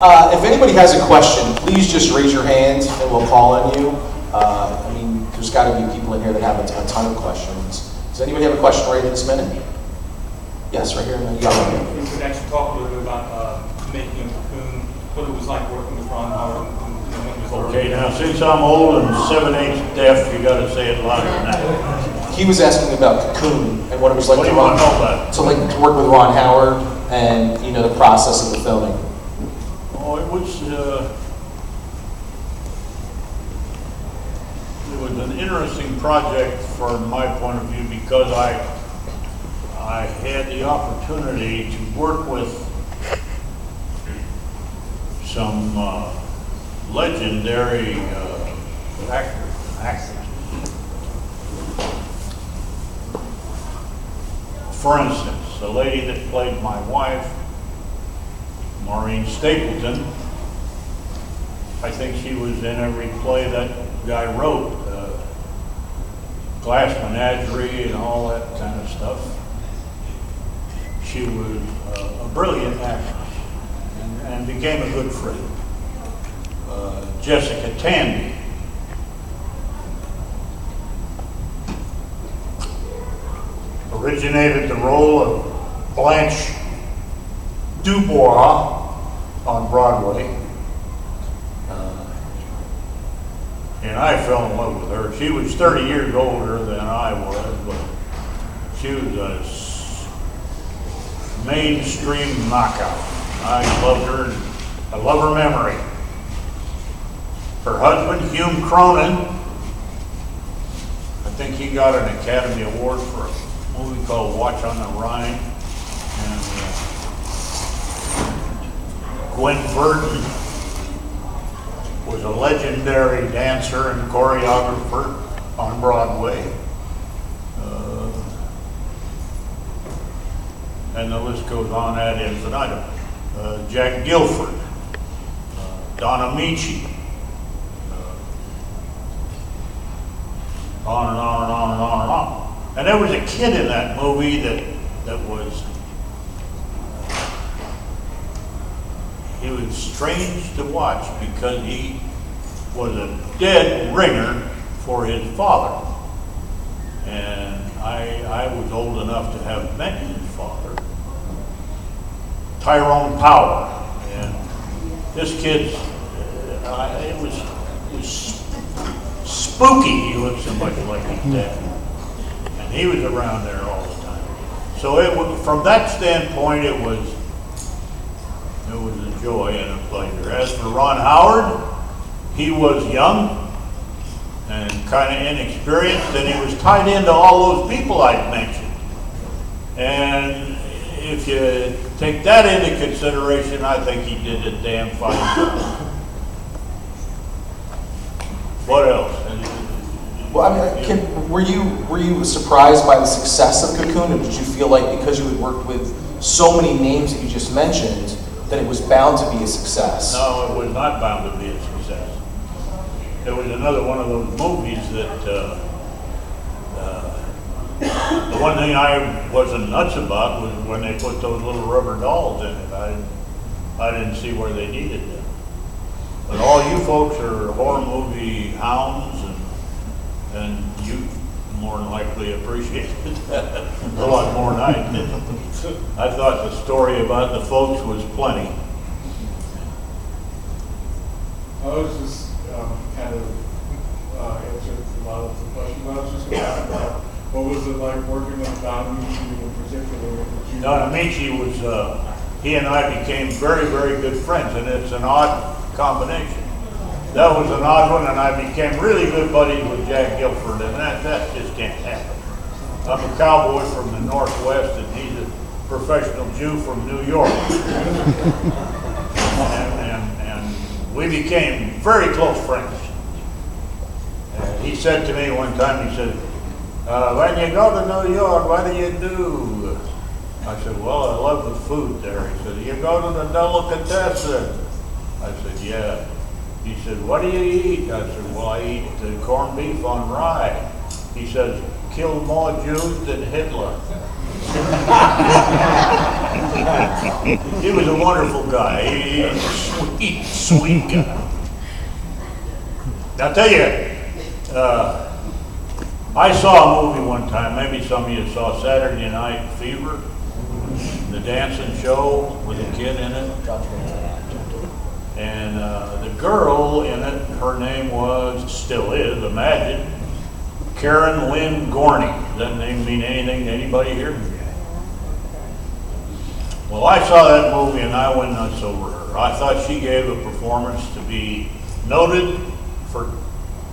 If anybody has a question, please just raise your hand and we'll call on you. There's got to be people in here that have a ton of questions. Does anybody have a question right this minute? Yes, right here in the yellow. You could actually talk a little bit about making a cocoon, what it was like working with Ron Howard when it was Okay, now since I'm old and 7/8 deaf, you got to say it louder than that. He was asking about Cocoon and what it was like What do you want to know about it? to work with Ron Howard and the process of the filming. Oh, it was an interesting project from my point of view because I had the opportunity to work with some legendary actors and actresses. For instance, the lady that played my wife, Maureen Stapleton, I think she was in every play that guy wrote, Glass Menagerie and all that kind of stuff. She was a brilliant actress and became a good friend. Jessica Tandy. Originated the role of Blanche Dubois on Broadway. And I fell in love with her. She was 30 years older than I was, but she was a mainstream knockout. I loved her, and I love her memory. Her husband, Hume Cronin, I think he got an Academy Award for a movie called Watch on the Rhine. And Gwen Verdon was a legendary dancer and choreographer on Broadway. And the list goes on ad infinitum. Jack Guilford, Don Amici, on and on and on and on and on. And there was a kid in that movie that was, he was strange to watch because he was a dead ringer for his father. And I was old enough to have met his father, Tyrone Power. And this kid, it was spooky. He looked so much like his dad. And he was around there all the time. So from that standpoint, it was a joy and a pleasure. As for Ron Howard, he was young and kind of inexperienced, and he was tied into all those people I'd mentioned. And if you take that into consideration, I think he did a damn fine job. What else? Well, were you surprised by the success of Cocoon, or did you feel like because you had worked with so many names that you just mentioned, that it was bound to be a success? No, it was not bound to be a success. It was another one of those movies that the one thing I wasn't nuts about was when they put those little rubber dolls in it. I didn't see where they needed them. But all you folks are horror movie hounds, and you more than likely appreciated that a lot more than I did. I thought the story about the folks was plenty. I was just kind of answered a lot of the questions. I was just going to ask about what was it like working with Don Amici in particular? Don Amici was, he and I became very, very good friends, and it's an odd combination. That was an odd one, and I became really good buddies with Jack Guilford, and that just can't happen. I'm a cowboy from the Northwest, and he's a professional Jew from New York. and we became very close friends. And he said to me one time, he said, when you go to New York, what do you do? I said, well, I love the food there. He said, you go to the delicatessen. I said, yeah. He said, what do you eat? I said, well, I eat corned beef on rye. He says, killed more Jews than Hitler. He was a wonderful guy. He sweet guy. I'll tell you, I saw a movie one time, maybe some of you saw Saturday Night Fever, the dancing show with a kid in it. And the girl in it, her name was, still is, imagine, Karen Lynn Gorney. Does that name mean anything to anybody here? Well, I saw that movie and I went nuts over her. I thought she gave a performance to be noted for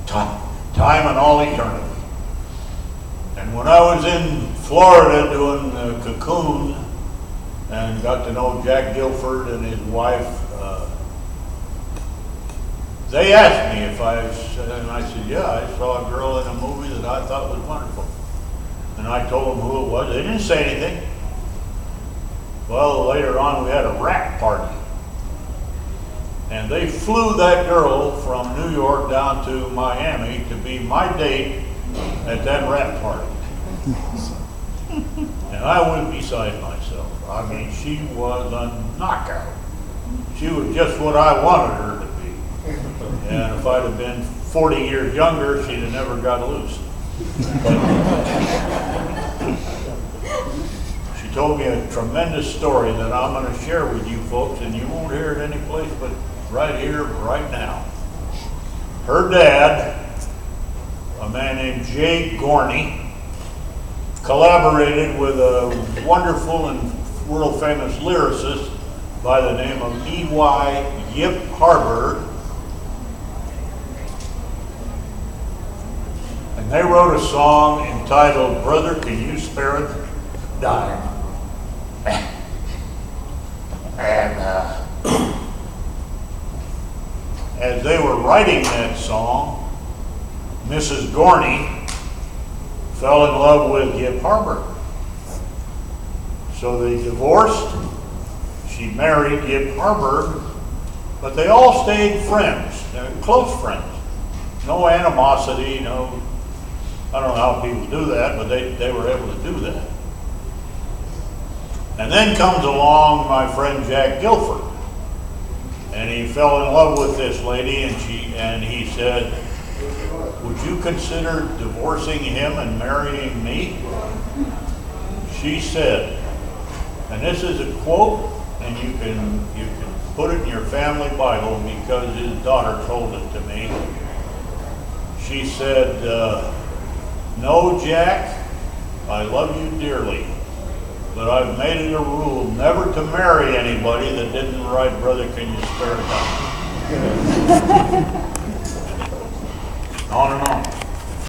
time and all eternity. And when I was in Florida doing the Cocoon and got to know Jack Guilford and his wife, they asked me if I said, and I said, yeah, I saw a girl in a movie that I thought was wonderful. And I told them who it was. They didn't say anything. Well, later on we had a rap party. And they flew that girl from New York down to Miami to be my date at that rap party. And I went beside myself. I mean, she was a knockout. She was just what I wanted her to be. And if I'd have been 40 years younger, she'd have never got loose. She told me a tremendous story that I'm going to share with you folks, and you won't hear it any place but right here, right now. Her dad, a man named Jay Gorney, collaborated with a wonderful and world famous lyricist by the name of E.Y. Yip Harburg. And they wrote a song entitled, Brother, Can You Spare a Dime? And as they were writing that song, Mrs. Gorney fell in love with Yip Harburg. So they divorced. She married Yip Harburg, but they all stayed friends, close friends. No animosity, no, I don't know how people do that, but they were able to do that. And then comes along my friend Jack Guilford, and he fell in love with this lady, and he said, would you consider divorcing him and marrying me? She said, and this is a quote, and you can put it in your family Bible because his daughter told it to me. She said, no, Jack, I love you dearly, but I've made it a rule never to marry anybody that didn't write, Brother, Can You Spare a Dime? On and on.